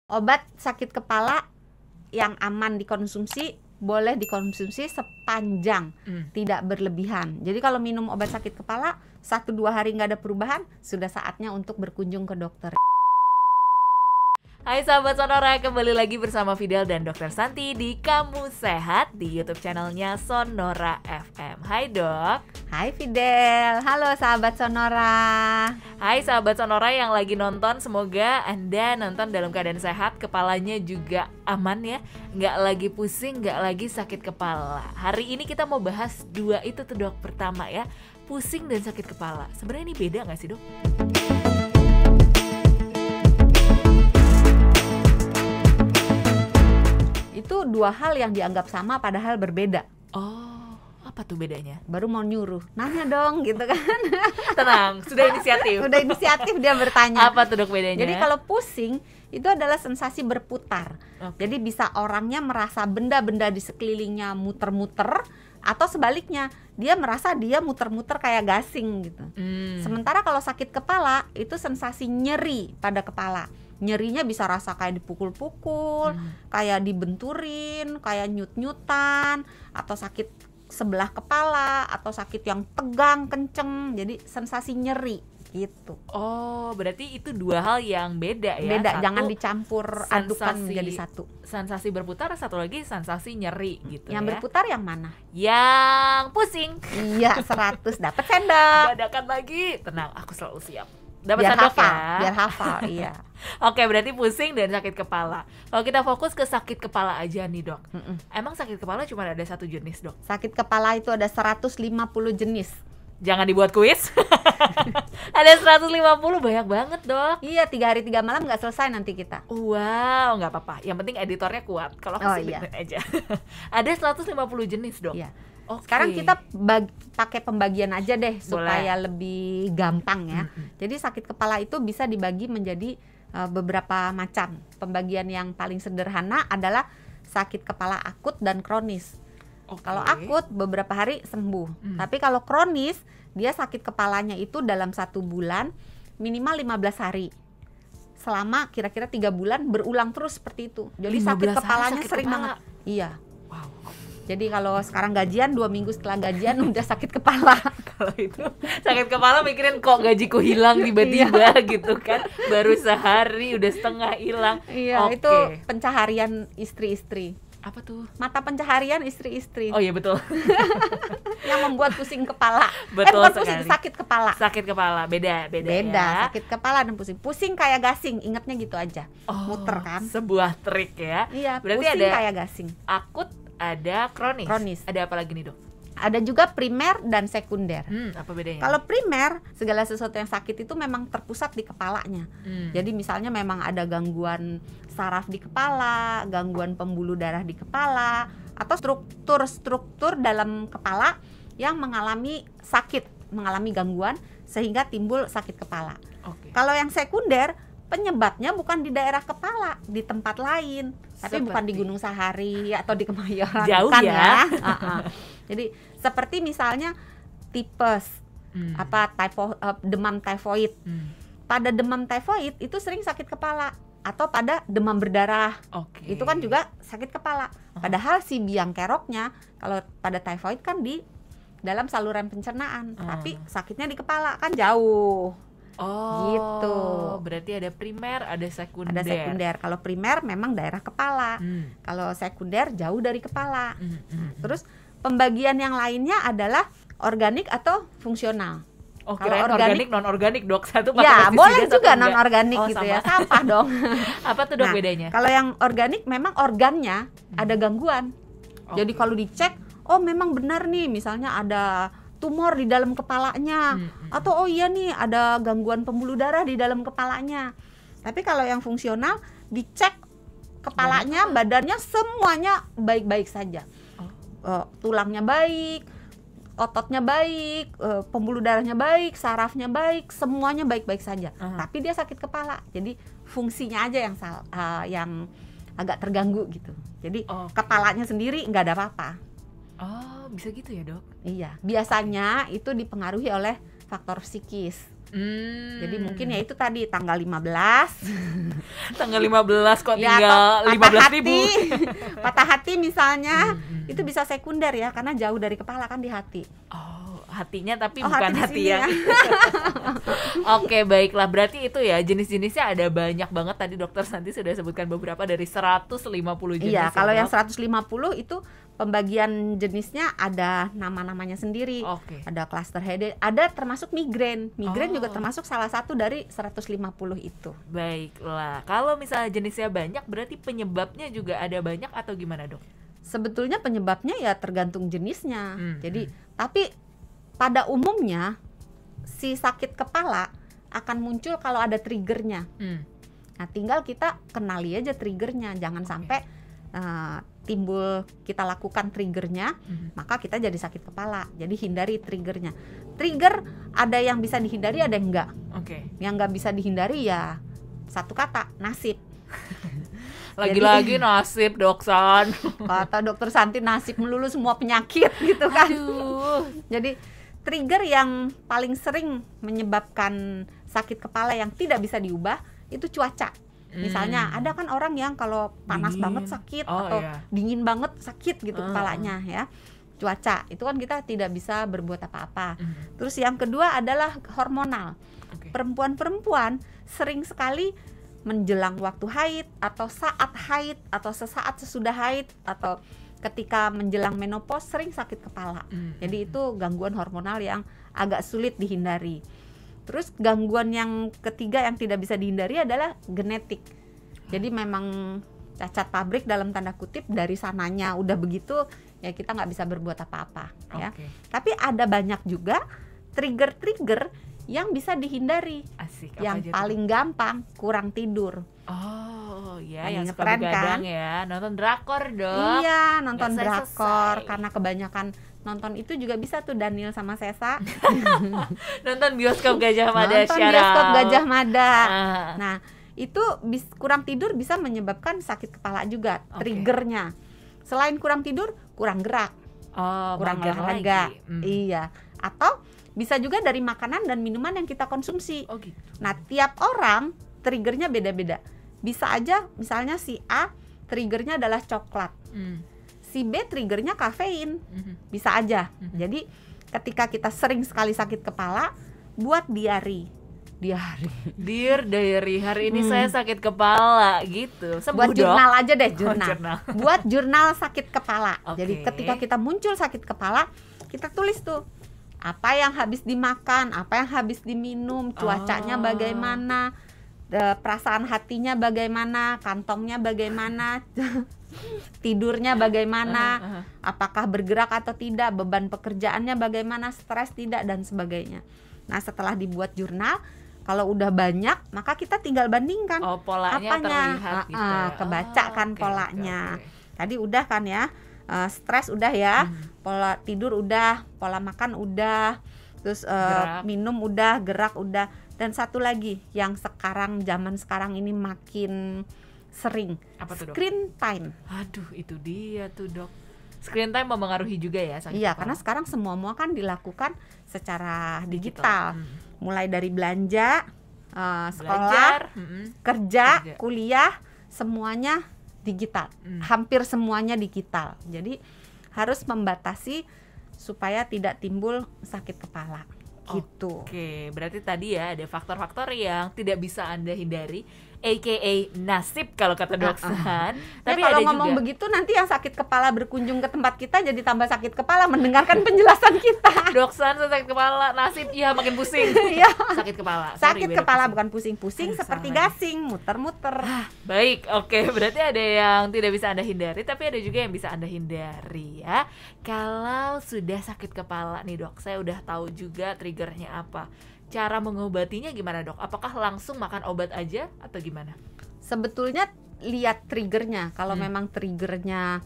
Obat sakit kepala yang aman dikonsumsi, boleh dikonsumsi sepanjang, tidak berlebihan. Jadi kalau minum obat sakit kepala 1-2 hari nggak ada perubahan, sudah saatnya untuk berkunjung ke dokter. Hai sahabat Sonora, kembali lagi bersama Fidel dan Dr. Santi di Kamu Sehat di YouTube channelnya Sonora FM. Hai dok. Hai Fidel, halo sahabat Sonora. Hai sahabat Sonora yang lagi nonton, semoga Anda nonton dalam keadaan sehat, kepalanya juga aman ya, nggak lagi pusing, nggak lagi sakit kepala. Hari ini kita mau bahas dua itu tuh dok. Pertama ya, pusing dan sakit kepala. Sebenarnya ini beda nggak sih dok? Itu dua hal yang dianggap sama padahal berbeda. Oh, apa tuh bedanya? Baru mau nyuruh, nanya dong gitu kan. Tenang, sudah inisiatif. Udah inisiatif dia bertanya. Apa tuh dok bedanya? Jadi kalau pusing itu adalah sensasi berputar. Jadi bisa orangnya merasa benda-benda di sekelilingnya muter-muter, atau sebaliknya dia merasa dia muter-muter kayak gasing gitu. Sementara kalau sakit kepala itu sensasi nyeri pada kepala. Nyerinya bisa rasa kayak dipukul-pukul, kayak dibenturin, kayak nyut-nyutan, atau sakit sebelah kepala, atau sakit yang tegang, kenceng. Jadi sensasi nyeri gitu. Oh, berarti itu dua hal yang beda ya? Beda, satu, jangan dicampur adukan menjadi satu. Sensasi berputar, satu lagi sensasi nyeri gitu. Yang ya? berputar yang mana? Yang pusing. Iya, 100 dapat sendok. Dadakan lagi. Tenang, aku selalu siap. Dapat Biar sendok hafal, ya. biar hafal, iya. Oke, berarti pusing dan sakit kepala. Kalau kita fokus ke sakit kepala aja nih dok. Emang sakit kepala cuma ada satu jenis dok? Sakit kepala itu ada 150 jenis. Jangan dibuat kuis. Ada 150, banyak banget dok. Iya, 3 hari 3 malam nggak selesai nanti kita. Wow, nggak apa-apa. Yang penting editornya kuat. Kalau aku iya. aja. Ada 150 jenis dok. Iya. Oke. Sekarang kita pakai pembagian aja deh supaya lebih gampang ya. Jadi sakit kepala itu bisa dibagi menjadi beberapa macam. Pembagian yang paling sederhana adalah sakit kepala akut dan kronis. Kalau akut beberapa hari sembuh. Tapi kalau kronis, dia sakit kepalanya itu dalam 1 bulan minimal 15 hari. Selama kira-kira 3 bulan berulang terus seperti itu. Jadi sakit kepalanya sering banget. Iya. Wow. Jadi kalau sekarang gajian 2 minggu setelah gajian udah sakit kepala. Kalau itu sakit kepala mikirin kok gajiku hilang tiba-tiba gitu kan. Baru sehari udah setengah hilang. Iya, itu pencaharian istri-istri. Apa tuh? Mata pencaharian istri-istri. Oh iya betul. Yang membuat pusing kepala. Betul bukan sekali. pusing, sakit kepala. Sakit kepala, beda ya. Sakit kepala dan pusing. Pusing kayak gasing, ingatnya gitu aja. Muter kan? Sebuah trik ya. Iya, berarti pusing ada kayak gasing. Akut, ada kronis. Ada apa lagi nih dok? Ada juga primer dan sekunder. Apa bedanya? Kalau primer, segala sesuatu yang sakit itu memang terpusat di kepalanya. Jadi misalnya memang ada gangguan saraf di kepala, gangguan pembuluh darah di kepala, atau struktur-struktur dalam kepala yang mengalami sakit, mengalami gangguan sehingga timbul sakit kepala. Kalau yang sekunder, penyebabnya bukan di daerah kepala, di tempat lain. Tapi bukan di Gunung Sahari atau di Kemayoran. Jauh bukan ya. Jadi seperti misalnya tipes, demam tifoid. Pada demam tifoid itu sering sakit kepala, atau pada demam berdarah. Itu kan juga sakit kepala. Padahal si biang keroknya kalau pada tifoid kan di dalam saluran pencernaan, tapi sakitnya di kepala, kan jauh. Gitu. Berarti ada primer, ada sekunder. Ada sekunder. Kalau primer memang daerah kepala. Kalau sekunder jauh dari kepala. Terus pembagian yang lainnya adalah organik atau fungsional. Kalau organik non organik dok, satu pakai ya pestisida, boleh juga non enggak. organik gitu sama. Ya, sampah dong. Apa tuh dok bedanya? Kalau yang organik memang organnya ada gangguan. Jadi kalau dicek, oh memang benar nih, misalnya ada tumor di dalam kepalanya, atau oh iya nih ada gangguan pembuluh darah di dalam kepalanya. Tapi kalau yang fungsional, dicek kepalanya, badannya semuanya baik-baik saja. Tulangnya baik, ototnya baik, pembuluh darahnya baik, sarafnya baik, semuanya baik-baik saja. Tapi dia sakit kepala, jadi fungsinya aja yang yang agak terganggu gitu. Jadi kepalanya sendiri nggak ada apa-apa. Oh, bisa gitu ya dok? Iya, biasanya itu dipengaruhi oleh faktor psikis. Jadi mungkin ya itu tadi tanggal 15 Tanggal 15 kok ya, tinggal atau 15.000. patah hati misalnya, itu bisa sekunder ya, karena jauh dari kepala kan di hati. Oh, hatinya tapi Oh, bukan hati di hati sini yang. ya. Oke, baiklah. Berarti itu ya jenis-jenisnya ada banyak banget. Tadi dokter Santi sudah sebutkan beberapa dari 150 jenis. Iya, kalau ya, yang 150 itu pembagian jenisnya ada nama-namanya sendiri. Oke. Ada cluster headache, ada termasuk migrain. Migrain juga Oh. termasuk salah satu dari 150 itu. Baiklah. Kalau misalnya jenisnya banyak, berarti penyebabnya juga ada banyak atau gimana, Dok? Sebetulnya penyebabnya ya tergantung jenisnya. Hmm. Jadi, tapi pada umumnya si sakit kepala akan muncul kalau ada triggernya. Nah, tinggal kita kenali aja triggernya. Jangan sampai timbul kita lakukan triggernya, maka kita jadi sakit kepala. Jadi hindari triggernya. Trigger ada yang bisa dihindari, ada yang enggak. Oke. Yang enggak bisa dihindari ya satu kata, nasib. Lagi-lagi nasib, Dok San. Kata dokter Santi, nasib melulu semua penyakit gitu kan. Aduh. Jadi trigger yang paling sering menyebabkan sakit kepala yang tidak bisa diubah itu cuaca. Misalnya ada kan orang yang kalau panas Dingin. banget sakit Oh, atau iya. dingin banget sakit gitu kepalanya ya. Cuaca itu kan kita tidak bisa berbuat apa-apa. Terus yang kedua adalah hormonal. Oke. Perempuan-perempuan sering sekali menjelang waktu haid atau saat haid atau sesaat sesudah haid atau ketika menjelang menopause sering sakit kepala. Jadi itu gangguan hormonal yang agak sulit dihindari. Terus gangguan yang ketiga yang tidak bisa dihindari adalah genetik. Jadi memang cacat pabrik dalam tanda kutip, dari sananya udah begitu ya kita nggak bisa berbuat apa-apa ya. Oke. Tapi ada banyak juga trigger-trigger yang bisa dihindari. Asik. Apa Yang aja tuh, paling gampang kurang tidur. Dok? Oh, ya, Lagi yang suka ngetren, begadang kan? ya. Nonton drakor, Dok. Iya, nonton Nggak drakor selesai. karena kebanyakan nonton itu juga bisa tuh Daniel sama Sesa. Nonton bioskop Gajah Mada. Nonton Syaraf. bioskop Gajah Mada. Ah. Nah, itu kurang tidur bisa menyebabkan sakit kepala juga. Oke. Triggernya. Selain kurang tidur, kurang gerak, Oh, kurang mager olahraga. lagi. Iya. Atau bisa juga dari makanan dan minuman yang kita konsumsi. Oh gitu. Nah, tiap orang triggernya beda-beda. Bisa aja misalnya si A triggernya adalah coklat. Si B triggernya kafein. Bisa aja. Jadi ketika kita sering sekali sakit kepala, buat diari. Dear diary, hari ini saya sakit kepala gitu. Sembuh, Buat Dok? jurnal aja deh, Oh, jurnal. jurnal. Buat jurnal sakit kepala. Oke. Jadi ketika kita muncul sakit kepala, kita tulis tuh apa yang habis dimakan, apa yang habis diminum, cuacanya Oh. bagaimana, perasaan hatinya bagaimana, kantongnya bagaimana, tidurnya bagaimana, apakah bergerak atau tidak, beban pekerjaannya bagaimana, stres tidak, dan sebagainya. Nah, setelah dibuat jurnal, kalau udah banyak, maka kita tinggal bandingkan. Oh, polanya apanya, terlihat gitu ya. kebaca Oh, kan oke, polanya. oke, oke. Tadi udah kan ya, stres udah ya, pola tidur udah, pola makan udah, terus Gerak. minum udah, gerak udah, dan satu lagi yang zaman sekarang ini makin sering, Apa tuh, Dok? screen time. Aduh, itu dia tuh, Dok. Screen time mempengaruhi juga ya sakit Iya, kepala? karena sekarang semua kan dilakukan secara Digital. digital. Mulai dari belanja, sekolah, Belajar, kerja, Kerja. kuliah, semuanya digital. Hampir semuanya digital. Jadi harus membatasi supaya tidak timbul sakit kepala. Gitu. Oke, berarti tadi ya ada faktor-faktor yang tidak bisa Anda hindari, aka nasib kalau kata Doksan. Tapi kalau ada ngomong juga begitu nanti yang sakit kepala berkunjung ke tempat kita jadi tambah sakit kepala mendengarkan penjelasan kita. Doksan sakit kepala, nasib ya makin pusing. Iya. Sakit kepala. Sorry, Sakit beda kepala pusing. bukan pusing-pusing Aduh, seperti salah lagi. gasing, muter-muter. Baik, oke. Berarti ada yang tidak bisa Anda hindari, tapi ada juga yang bisa Anda hindari ya. Kalau sudah sakit kepala nih, Dok, saya udah tahu juga triggernya apa. Cara mengobatinya gimana, Dok? Apakah langsung makan obat aja atau gimana? Sebetulnya lihat triggernya. Kalau memang triggernya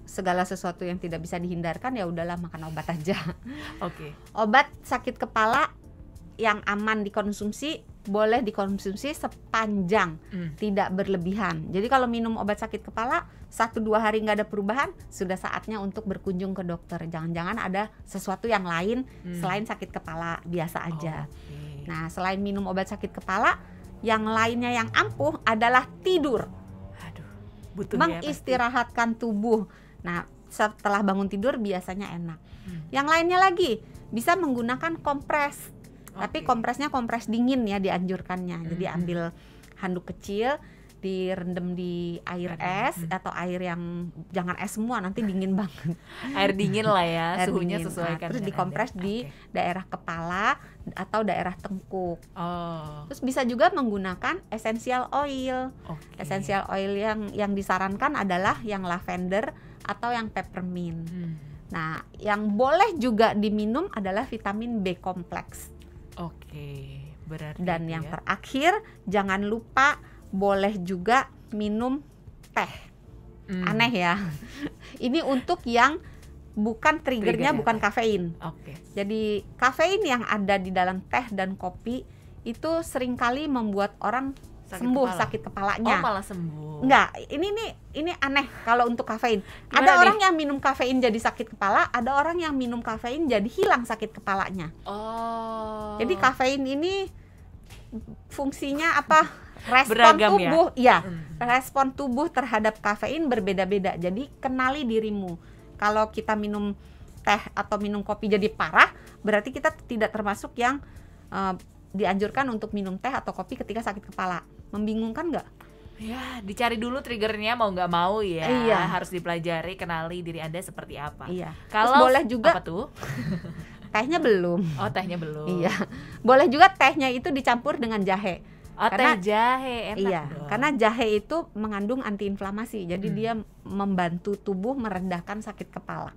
segala sesuatu yang tidak bisa dihindarkan, ya udahlah makan obat aja. Oke. Obat sakit kepala yang aman dikonsumsi boleh dikonsumsi sepanjang, tidak berlebihan. Jadi kalau minum obat sakit kepala 1-2 hari nggak ada perubahan, sudah saatnya untuk berkunjung ke dokter. Jangan-jangan ada sesuatu yang lain selain sakit kepala biasa aja. Nah, selain minum obat sakit kepala, yang lainnya yang ampuh adalah tidur. Butuh mengistirahatkan tubuh. Nah, setelah bangun tidur biasanya enak. Yang lainnya lagi bisa menggunakan kompres. Tapi kompresnya kompres dingin ya dianjurkannya. Jadi ambil handuk kecil, direndam di air es atau air yang jangan es semua, nanti dingin banget. Air dingin lah ya, suhunya dingin. sesuaikan. Terus dikompres di daerah kepala atau daerah tengkuk. Terus bisa juga menggunakan essential oil. Essential oil yang disarankan adalah yang lavender atau yang peppermint. Nah, yang boleh juga diminum adalah vitamin B kompleks. Berarti. Dan yang terakhir, jangan lupa boleh juga minum teh. Aneh ya. Ini untuk yang bukan triggernya bukan kafein. Jadi kafein yang ada di dalam teh dan kopi itu seringkali membuat orang sakit kepalanya. Malah sembuh. Enggak, ini aneh kalau untuk kafein. Ada orang yang minum kafein jadi sakit kepala, ada orang yang minum kafein jadi hilang sakit kepalanya. Jadi kafein ini fungsinya apa? Respon beragam tubuh, respon tubuh terhadap kafein berbeda-beda. Jadi kenali dirimu. Kalau kita minum teh atau minum kopi jadi parah, berarti kita tidak termasuk yang dianjurkan untuk minum teh atau kopi ketika sakit kepala. Membingungkan nggak? Ya, dicari dulu triggernya mau nggak mau ya. Harus dipelajari, kenali diri Anda seperti apa. Kalau boleh juga apa tuh? Tehnya belum. Tehnya belum. Boleh juga tehnya itu dicampur dengan jahe. Karena teh jahe enak dong. Karena jahe itu mengandung antiinflamasi. Jadi dia membantu tubuh merendahkan sakit kepala.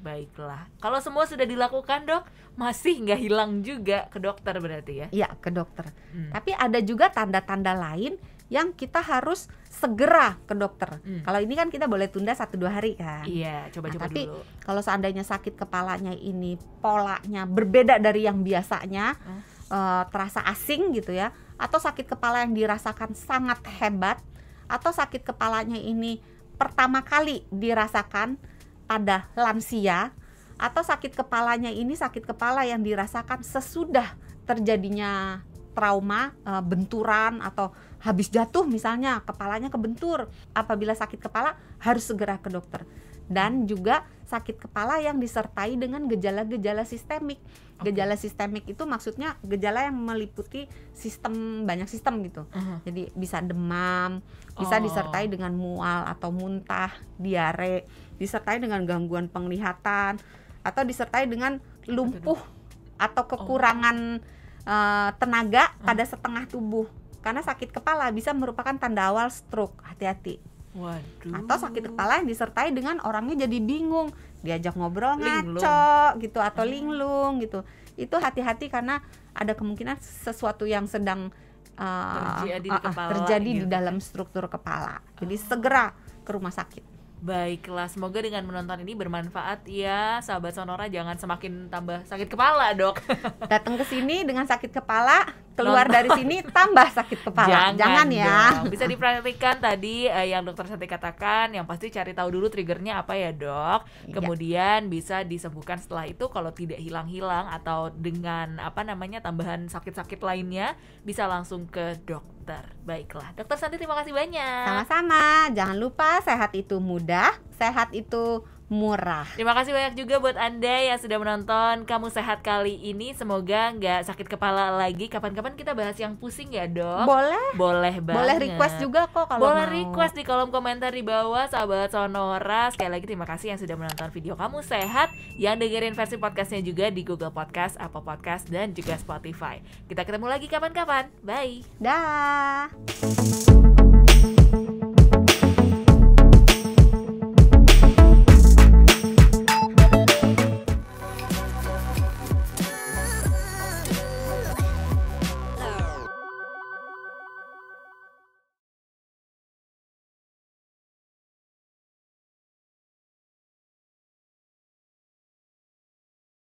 Baiklah. Kalau semua sudah dilakukan, Dok, masih nggak hilang juga, ke dokter berarti ya? Iya, ke dokter. Tapi ada juga tanda-tanda lain yang kita harus segera ke dokter. Kalau ini kan kita boleh tunda 1-2 hari kan. Iya, coba-coba tapi dulu. Kalau seandainya sakit kepalanya ini polanya berbeda dari yang biasanya, terasa asing gitu ya, atau sakit kepala yang dirasakan sangat hebat, atau sakit kepalanya ini pertama kali dirasakan pada lansia, atau sakit kepalanya ini sakit kepala yang dirasakan sesudah terjadinya trauma, benturan atau habis jatuh misalnya kepalanya kebentur. Apabila sakit kepala harus segera ke dokter. Dan juga sakit kepala yang disertai dengan gejala-gejala sistemik. Gejala sistemik itu maksudnya gejala yang meliputi banyak sistem gitu. Jadi bisa demam, bisa disertai dengan mual atau muntah, diare, disertai dengan gangguan penglihatan, atau disertai dengan lumpuh atau kekurangan tenaga pada setengah tubuh. Karena sakit kepala bisa merupakan tanda awal stroke, hati-hati. Atau sakit kepala yang disertai dengan orangnya jadi bingung, diajak ngobrol ngaco gitu atau linglung gitu. Itu hati-hati karena ada kemungkinan sesuatu yang sedang terjadi di dalam struktur kepala. Jadi segera ke rumah sakit. Baiklah, semoga dengan menonton ini bermanfaat ya, sahabat Sonora. Jangan semakin tambah sakit kepala, Dok. Datang ke sini dengan sakit kepala, keluar dari sini tambah sakit kepala. Jangan ya. Bisa diperhatikan tadi yang Dokter Santi katakan, yang pasti cari tahu dulu triggernya apa ya, Dok. Kemudian bisa disembuhkan setelah itu. Kalau tidak hilang-hilang atau dengan tambahan sakit-sakit lainnya, bisa langsung ke dokter. Baiklah, Dokter Santi, terima kasih banyak. Sama-sama. Jangan lupa sehat itu mudah, sehat itu murah. Terima kasih banyak juga buat Anda yang sudah menonton Kamu Sehat kali ini. Semoga nggak sakit kepala lagi. Kapan-kapan kita bahas yang pusing ya, Dok? Boleh banget. Boleh request juga kok kalau boleh mau. Request di kolom komentar di bawah, sahabat Sonora. Sekali lagi terima kasih yang sudah menonton video Kamu Sehat, yang dengerin versi podcastnya juga di Google Podcast, Apple Podcast, dan juga Spotify. Kita ketemu lagi kapan-kapan. Bye. Dah.